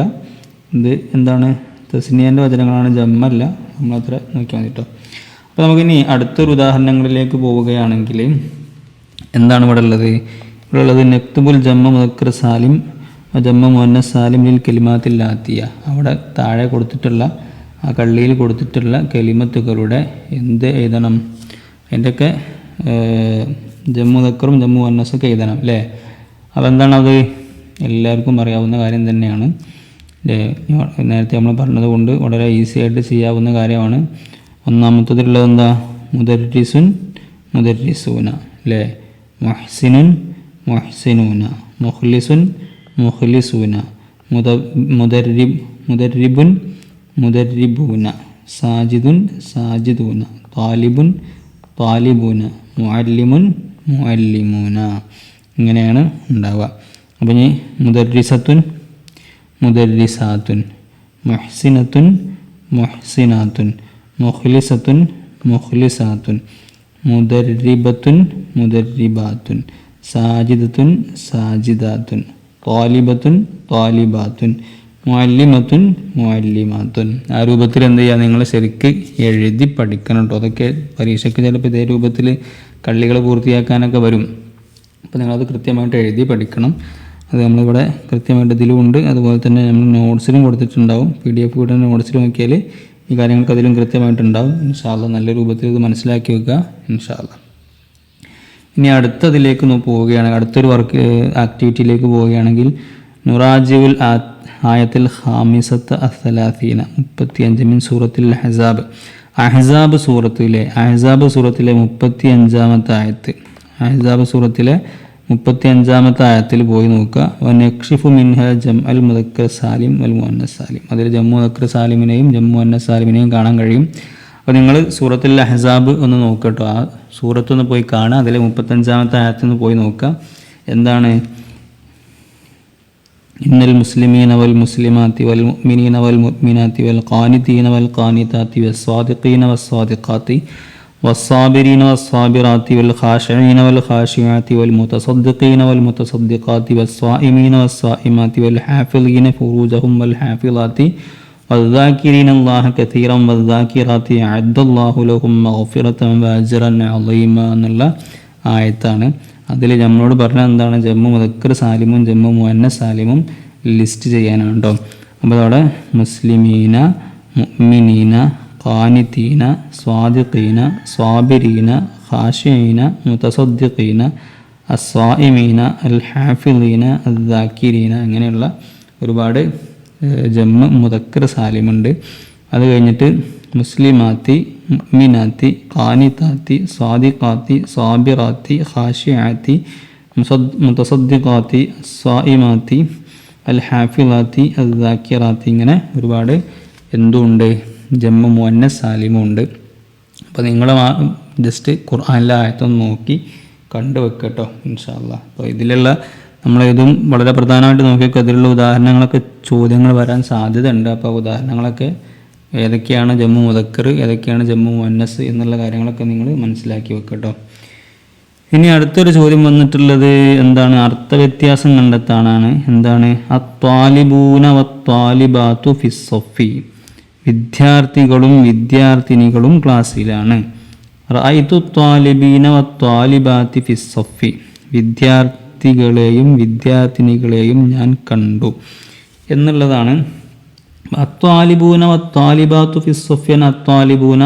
Speaker 1: ഇത് എന്താണ്, തസ്നിയൻ്റെ വചനങ്ങളാണ്, ജമ്മല്ല. നമ്മളത്ര നോക്കിയാൽ മതി കേട്ടോ. അപ്പോൾ നമുക്കിനി അടുത്തൊരു ഉദാഹരണങ്ങളിലേക്ക് പോവുകയാണെങ്കിൽ എന്താണ് ഇവിടെ ഉള്ളത്. ഇവിടെ ഉള്ളത് നക്തുബുൽ ജമ്മ മുദക്കർ സാലിം ജമ്മ മുഅന്നസ് സാലിം ലിൽ കലിമാത്തിൽ ആത്തിയ. അവിടെ താഴെ കൊടുത്തിട്ടുള്ള ആ കള്ളിയിൽ കൊടുത്തിട്ടുള്ള കലിമത്തുകളുടെ എന്ത് എഴുതണം, അതിൻ്റെയൊക്കെ ജമ്മു മുദക്കറും ജമ്മു മുഅന്നസൊക്കെ എഴുതണം അല്ലേ. അപ്പോൾ എന്താണത്, എല്ലാവർക്കും അറിയാവുന്ന കാര്യം തന്നെയാണ്. നേരത്തെ നമ്മൾ പറഞ്ഞതുകൊണ്ട് വളരെ ഈസി ആയിട്ട് ചെയ്യാവുന്ന കാര്യമാണ്. ഒന്നാമത്തതിലുള്ളത് എന്താ, മുദർരിസുൻ മുദർരിസൂന അല്ലേ, മുഹ്സിനുൻ മുഹ്സിനൂന, മുഖ്ലിസുൻ മുഖ്ലിസൂന, മുദർരിബുൻ മുദർരിബൂന, സാജിദുൻ സാജിദൂന, താലിബുൻ താലിബൂന, മുഅല്ലിമുൻ മുഅല്ലിമൂന. ഇങ്ങനെയാണ് ഉണ്ടാവുക. അപ്പം ഇനി മുദർരിസത്തുൻ മുദർരിസാത്തുൻ, മുഹ്സിനത്തുൻ മുഹ്സിനാത്തുൻ, മുഖ്ലിസത്തുൻ മുഖ്ലിസാത്തുൻ, മുദർരിബത്തുൻ മുദർരിബാത്തുൻ, സാജിദത്തുൻ സാജിദാത്തുൻ, താലിബത്തുൻ താലിബാത്തുൻ, മുഅല്ലിമത്തുൻ മുഅല്ലിമാത്തുൻ. ആ രൂപത്തിൽ എന്ത് ചെയ്യുക, നിങ്ങൾ ശരിക്ക് എഴുതി പഠിക്കണം കേട്ടോ. അതൊക്കെ പരീക്ഷയ്ക്ക് ചിലപ്പോൾ ഇതേ രൂപത്തിൽ കള്ളികൾ പൂർത്തിയാക്കാനൊക്കെ വരും. അപ്പോൾ നിങ്ങളത് കൃത്യമായിട്ട് എഴുതി പഠിക്കണം. അത് നമ്മളിവിടെ കൃത്യമായിട്ട് ഇതിലുമുണ്ട്. അതുപോലെ തന്നെ നമ്മൾ നോട്ട്സിലും കൊടുത്തിട്ടുണ്ടാവും. PDF കൂടെ നോട്ട്സിൽ നോക്കിയാൽ ഈ കാര്യങ്ങൾക്ക് അതിലും കൃത്യമായിട്ടുണ്ടാവും. ഇൻഷാ അല്ലാഹ് നല്ല രൂപത്തിൽ ഇത് മനസ്സിലാക്കി വെക്കുക ഇൻഷാ അല്ലാഹ്. ഇനി അടുത്തതിലേക്ക് പോവുകയാണ്, അടുത്തൊരു ആക്ടിവിറ്റിയിലേക്ക് പോവുകയാണെങ്കിൽ നുറാജിഉൽ ആയത്തിൽ ഖാമിസത്ത് അസ്സലാസീന 35 മിൻ സൂറത്തിൽ അഹ്സാബ്. അഹ്സാബ് സൂറത്തിലെ 35-ാമത്തെ ആയത്ത്, അഹ്സാബ് സൂറത്തിലെ 35-ാമത്തെ ആയത്തിൽ പോയി നോക്കുക. വനക്ഷിഫു മിൻഹ ജംഅൽ മുദക്കർ സാലിം വൽ മുഅന്നസ് സാലിം. അതിൽ ജമ്മു മുദക്കർ സാലിമിനെയും ജമ്മു മുഅന്നസ് സാലിമിനെയും കാണാൻ കഴിയും. അപ്പോൾ നിങ്ങൾ സൂറത്തുൽ അഹ്സാബ് ഒന്ന് നോക്കുക കേട്ടോ. ആ സൂറത്തൊന്ന് പോയി കാണുക. അതിലെ 35-ാമത്തെ ആയത്തിൽ നിന്ന് പോയി നോക്കുക. എന്താണ് ഇന്നൽ മുസ്ലിമീന വൽ മുസ്ലിമാത്തി വൽ മുഅ്മിനീന വൽ മുഅ്മിനാത്തി വൽ ഖാനിതീന വൽ ഖാനിതാത്തി വസ്സാദിഖീന വസ്സാദിഖാത്തി വസ്സാബിരീന വസ്സാബിറാത്തി വൽ ഖാശിഈന വൽ ഖാശിആത്തി വൽ മുതസദ്ദിഖീന വൽ മുതസദ്ദിഖാത്തി വസ്സായിമീന വസ്സായിമാത്തി വൽ ഹാഫിളീന ഫുറൂജഹും വൽ ഹാഫിളാത്തി വദ്ദാകിരീന അല്ലാഹ കതീറൻ വദ്ദാകിറാത്തി അഅദ്ദല്ലാഹു ലഹും മഗ്ഫിറതൻ വഅജ്റൻ അളീമ എന്നുള്ള ആയത്താണ്. അതിൽ നമ്മളോട് പറഞ്ഞത് എന്താണ്? ജമ്മു മുദക്കർ സാലിമും ജമ്മു മുഅന്നസ് സാലിമും ലിസ്റ്റ് ചെയ്യാനാണ് കേട്ടോ. അപ്പോൾ അവിടെ മുസ്ലിമീന, മുഅ്മിനീന, ഖാനിതീന, സ്വാദിഖീന, സ്വാബിരീന, ഖാശിഈന, മുതസദ്ദിഖീന, അസ്സായിമീന, അൽ ഹാഫിളീന, അദ്ദാകിരീന അങ്ങനെയുള്ള ഒരുപാട് ജമ്മു മുദക്കർ സാലിമുണ്ട്. അത് കഴിഞ്ഞിട്ട് മുസ്ലിമാത്തി, മുഅ്മിനാത്തി, ഖാനിതാത്തി, സ്വാദിഖാത്തി, സ്വാബിറാത്തി, ഖാശിആത്തി, മുതസദ്ദിഖാത്തി, സ്വായിമാത്തി, അൽ ഹാഫിളാത്തി, അദ്ദാകിറാത്തി ഇങ്ങനെ ഒരുപാട് എന്തുണ്ട്? ജമ്മു മുഅന്നസ് സാലിമും ഉണ്ട്. അപ്പോൾ നിങ്ങൾ ജസ്റ്റ് ഖുർആനിലെ ആയത്തൊന്ന് നോക്കി കണ്ടു വെക്കട്ടോ ഇൻഷാ അല്ലാഹ്. അപ്പോൾ ഇതിലുള്ള നമ്മളിതും വളരെ പ്രധാനമായിട്ട് നോക്കിയൊക്കെ അതിലുള്ള ഉദാഹരണങ്ങളൊക്കെ ചോദ്യങ്ങൾ വരാൻ സാധ്യത ഉണ്ട്. അപ്പോൾ ഉദാഹരണങ്ങളൊക്കെ ഏതൊക്കെയാണ് ജമ്മു മുദക്കർ, ഏതൊക്കെയാണ് ജമ്മു മുഅന്നസ് എന്നുള്ള കാര്യങ്ങളൊക്കെ നിങ്ങൾ മനസ്സിലാക്കി വെക്കട്ടോ. ഇനി അടുത്തൊരു ചോദ്യം വന്നിട്ടുള്ളത് എന്താണ്? അർത്ഥവ്യത്യാസം കണ്ടെത്താനാണ്. എന്താണ്? അത്വാലിബൂന വത്വാലിബാത്തു ഫിസ്സഫി, വിദ്യാർത്ഥികളും വിദ്യാർത്ഥിനികളും ക്ലാസ്സിലാണ്. റഅയ്തു ത്വാലിബീന വത്വാലിബാത്തി ഫിസ്സഫി, വിദ്യാർത്ഥികളെയും വിദ്യാർത്ഥിനികളെയും ഞാൻ കണ്ടു എന്നുള്ളതാണ്. അത്വാലിബൂന വത്വാലിബാത്തു ഫിസ്സഫിൻ, അത്വാലിബൂന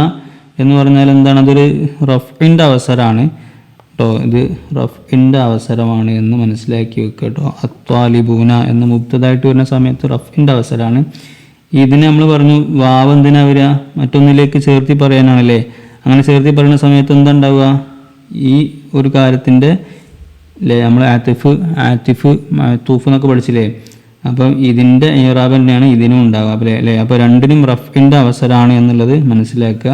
Speaker 1: എന്ന് പറഞ്ഞാൽ എന്താണ്? അതൊരു റഫ്ഇൻ്റെ അവസരമാണ് കേട്ടോ. ഇത് റഫ്ഇൻ്റെ അവസരമാണ് എന്ന് മനസ്സിലാക്കി വെക്കുക കേട്ടോ. അത്വാലിബൂന എന്ന് മുബ്തദായിട്ട് വരുന്ന സമയത്ത് റഫ്ഇൻ്റെ അവസരമാണ്. ഇതിന് നമ്മൾ പറഞ്ഞു വാവ് എന്തിനാ വരിക? മറ്റൊന്നിലേക്ക് ചേർത്തി പറയാനാണല്ലേ. അങ്ങനെ ചേർത്തി പറയുന്ന സമയത്ത് എന്താ ഉണ്ടാവുക? ഈ ഒരു കാര്യത്തിൻ്റെ അല്ലേ നമ്മൾ ആത്തിഫ് തൂഫ് എന്നൊക്കെ പഠിച്ചില്ലേ. അപ്പം ഇതിൻ്റെ ഇറാബ് തന്നെയാണ് ഇതിനും ഉണ്ടാവുക അല്ലേ. അപ്പോൾ രണ്ടിനും റഫ്ഇൻ്റെ അവസരമാണ് എന്നുള്ളത് മനസ്സിലാക്കുക.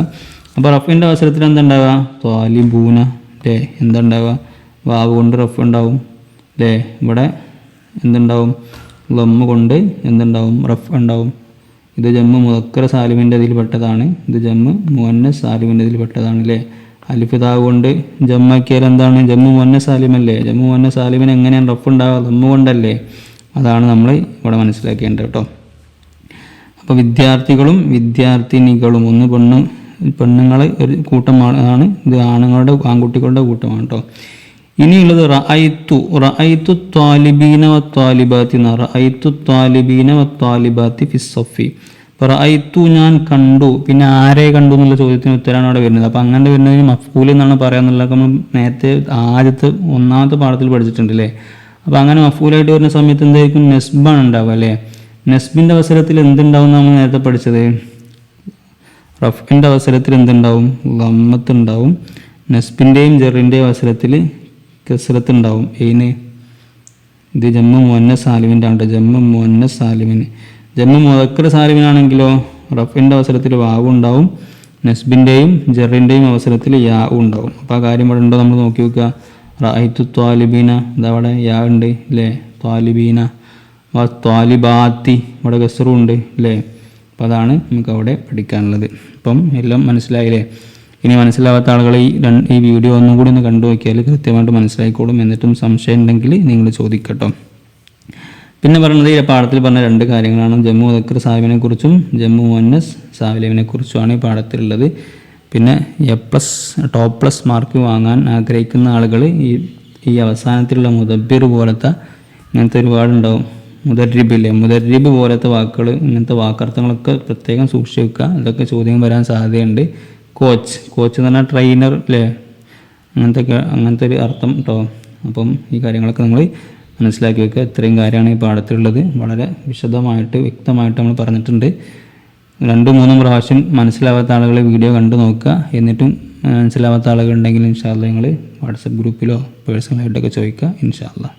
Speaker 1: അപ്പോൾ റഫ്ഇൻ്റെ അവസരത്തിൽ എന്താ ഉണ്ടാവുക? ത്വാലിബൂന അല്ലേ. എന്താ ഉണ്ടാവുക? വാവ് കൊണ്ട് റഫ് ഉണ്ടാവും അല്ലേ. ഇവിടെ എന്തുണ്ടാവും? ലമ്മ് കൊണ്ട് എന്തുണ്ടാവും? റഫ് ഉണ്ടാവും. ഇത് ജമ്മു മുദക്കർ സാലിമിൻ്റെ ഇതിൽ പെട്ടതാണ്, ഇത് ജമ്മു മുഅന്നസ് സാലിമിൻ്റെ ഇതിൽ പെട്ടതാണ് അല്ലേ. അലിഫ് താവ് കൊണ്ട് ജമ്മാക്കിയാൽ എന്താണ്? ജമ്മു മുഅന്നസ് സാലിമല്ലേ. ജമ്മു മുഅന്നസ് സാലിമിന് എങ്ങനെയാണ് റഫ് ഉണ്ടാവുക? ലമ്മ് കൊണ്ടല്ലേ. അതാണ് നമ്മൾ ഇവിടെ മനസ്സിലാക്കേണ്ടത് കേട്ടോ. അപ്പോൾ വിദ്യാർത്ഥികളും വിദ്യാർത്ഥിനികളും, ഒന്ന് പെണ്ണുങ്ങളെ ഒരു കൂട്ടമാണ്, ഇത് ആൺകുട്ടികളുടെ കൂട്ടമാണ് കേട്ടോ. ഇനിയുള്ളത് റഅയ്തു ത്വാലിബീന വത്വാലിബാത്തി, റഅയ്തു ത്വാലിബീന വത്വാലിബാത്തി ഫിസ്സഫി. അപ്പോൾ റഅയ്തു ഞാൻ കണ്ടു, പിന്നെ ആരെ കണ്ടു എന്നുള്ള ചോദ്യത്തിന് ഉത്തരമാണ് അവിടെ വരുന്നത്. അപ്പോൾ അങ്ങനെ വരുന്നതിന് മഫ്ഊൽ എന്നാണ് പറയാന്നുള്ളത് നമ്മൾ നേരത്തെ ഒന്നാമത്തെ പാഠത്തിൽ പഠിച്ചിട്ടുണ്ട് അല്ലേ. അപ്പോൾ അങ്ങനെ മഫ്ഊലായിട്ട് വരുന്ന സമയത്ത് എന്തായിരിക്കും? നെസ്ബാണ് ഉണ്ടാവുക അല്ലേ. നെസ്ബിൻ്റെ അവസരത്തിൽ എന്തുണ്ടാവും? നമ്മൾ നേരത്തെ പഠിച്ചത് റഫ്ഇൻ്റെ അവസരത്തിൽ എന്തുണ്ടാവും? ലമ്മത്ത് ഉണ്ടാവും. നെസ്ബിൻ്റെയും ജറിൻ്റെയും അവസരത്തിൽ കസ്റത്ത് ഉണ്ടാവും. ഇത് ജമ്മു മുഅന്നസ് സാലിമിൻ്റെ ആണ്. ജമ്മു മുഅന്നസ് സാലിമിന്. ജമ്മു മുദക്കർ സാലിമിനാണെങ്കിലോ റഫ്ഇൻ്റെ അവസരത്തിൽ വാവ് ഉണ്ടാവും, നെസ്ബിൻ്റെയും ജറിൻ്റെയും അവസരത്തിൽ യാ ഉണ്ടാവും. അപ്പോൾ ആ കാര്യം ഇവിടെ ഉണ്ടോ നമ്മൾ നോക്കി വെക്കുക. റഅയ്തു ത്വാലിബീന, ഇതവിടെ യാ ഉണ്ട് അല്ലേ. ത്വാലിബീന ത്വാലിബാത്തി, ഇവിടെ കസ്റും ഉണ്ട് അല്ലേ. അപ്പോൾ അതാണ് നമുക്ക് അവിടെ പഠിക്കാനുള്ളത്. അപ്പം എല്ലാം മനസ്സിലായില്ലേ. ഇനി മനസ്സിലാവാത്ത ആളുകൾ ഈ വീഡിയോ ഒന്നും കൂടി ഒന്ന് കണ്ടു നോക്കിയാൽ കൃത്യമായിട്ട് മനസ്സിലായിക്കോളും. എന്നിട്ടും സംശയം ഉണ്ടെങ്കിൽ നിങ്ങൾ ചോദിക്കട്ടോ. പിന്നെ പറഞ്ഞത് ഈ പാഠത്തിൽ പറഞ്ഞ രണ്ട് കാര്യങ്ങളാണ്. ജമ്മു മുദക്കർ സാലിമിനെ കുറിച്ചും ജമ്മു മുഅന്നസ് സാലിമിനെ കുറിച്ചുമാണ് ഈ പാഠത്തിലുള്ളത്. പിന്നെ ടോപ്പ് പ്ലസ് മാർക്ക് വാങ്ങാൻ ആഗ്രഹിക്കുന്ന ആളുകൾ ഈ അവസാനത്തിലുള്ള മുദബ്ബിർ പോലത്തെ ഇങ്ങനത്തെ ഒരുപാടുണ്ടാവും. മുദർരിബില്ലേ, മുദർരിബ് പോലത്തെ വാക്കുകൾ, ഇങ്ങനത്തെ വാക്കർത്ഥങ്ങളൊക്കെ പ്രത്യേകം സൂക്ഷിച്ച് വെക്കുക. ഇതൊക്കെ ചോദ്യം വരാൻ സാധ്യതയുണ്ട്. കോച്ച് എന്ന് പറഞ്ഞാൽ ട്രെയിനർ അല്ലേ, അങ്ങനത്തെ ഒരു അർത്ഥം കേട്ടോ. അപ്പം ഈ കാര്യങ്ങളൊക്കെ നമ്മൾ മനസ്സിലാക്കി വെക്കുക. ഇത്രയും കാര്യമാണ് ഈ പാഠത്തിലുള്ളത്. വളരെ വിശദമായിട്ട് വ്യക്തമായിട്ട് നമ്മൾ പറഞ്ഞിട്ടുണ്ട്. 2-3 പ്രാവശ്യം മനസ്സിലാവാത്ത ആളുകൾ വീഡിയോ കണ്ടു നോക്കുക. എന്നിട്ടും മനസ്സിലാവാത്ത ആളുകൾ ഉണ്ടെങ്കിൽ ഇൻഷാ അല്ലാഹ് നിങ്ങൾ വാട്സപ്പ് ഗ്രൂപ്പിലോ പേഴ്സണലായിട്ടൊക്കെ ചോദിക്കുക ഇൻഷാ അല്ലാഹ്.